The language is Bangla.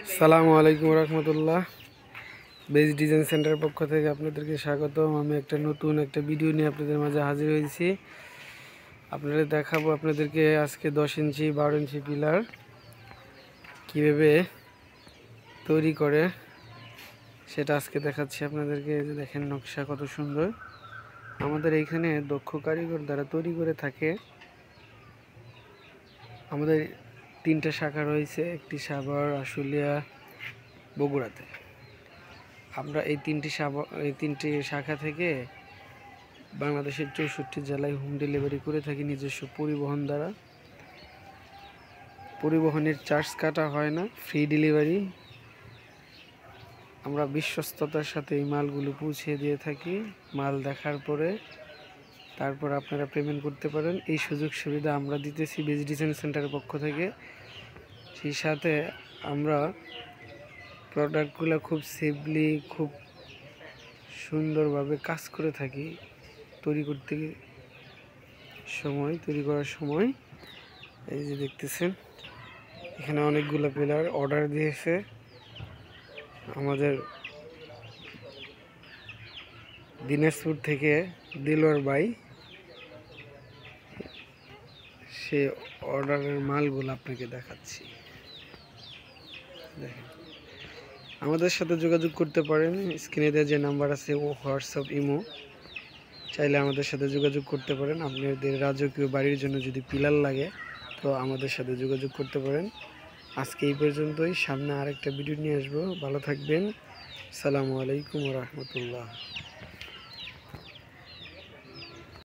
আসসালামু আলাইকুম রহমতুল্লাহ। বেজ ডিজাইন সেন্টারের পক্ষ থেকে আপনাদেরকে স্বাগতম। আমি নতুন একটা ভিডিও নিয়ে আপনাদের মাঝে হাজির হয়েছি। আপনাদের দেখাবো আপনাদেরকে আজকে 10 ইঞ্চি 12 ইঞ্চি পিলার কীভাবে তৈরি করে সেটা আজকে দেখাচ্ছি আপনাদেরকে। দেখেন নকশা কত সুন্দর। আমাদের এইখানে দক্ষ কারিগর দ্বারা তৈরি করে থাকে। আমাদের 3টে শাখা রয়েছে, একটি সাভার, আশুলিয়া, বগুড়াতে। আমরা এই তিনটি শাখা থেকে বাংলাদেশের 64 জেলায় হোম ডেলিভারি করে থাকি নিজস্ব পরিবহন দ্বারা। পরিবহনের চার্জ কাটা হয় না, ফ্রি ডেলিভারি। আমরা বিশ্বস্ততার সাথে এই মালগুলো পৌঁছে দিয়ে থাকি। মাল দেখার পরে তারপর আপনারা পেমেন্ট করতে পারেন। এই সুযোগ সুবিধা আমরা দিতেছি বেজ ডিজাইন সেন্টারের পক্ষ থেকে। সেই সাথে আমরা প্রোডাক্টগুলো খুব সেফলি, খুব সুন্দরভাবে কাজ করে থাকি। তৈরি করার সময় এই যে দেখতেছেন, এখানে অনেকগুলো পিলার অর্ডার দিয়েছে আমাদের দিনাজপুর থেকে দিলওয়ার ভাই। সে অর্ডারের মালগুলো আপনাকে দেখাচ্ছি। দেখেন, আমাদের সাথে যোগাযোগ করতে পারেন। স্ক্রিনে দেওয়া যে নাম্বার আছে ও হোয়াটসঅ্যাপ, ইমো, চাইলে আমাদের সাথে যোগাযোগ করতে পারেন। আপনাদের রাজকীয় বাড়ির জন্য যদি পিলার লাগে তো আমাদের সাথে যোগাযোগ করতে পারেন। আজকে এই পর্যন্তই। সামনে আরেকটা ভিডিও নিয়ে আসবো। ভালো থাকবেন। আসসালামু আলাইকুম ওয়া রাহমাতুল্লাহ।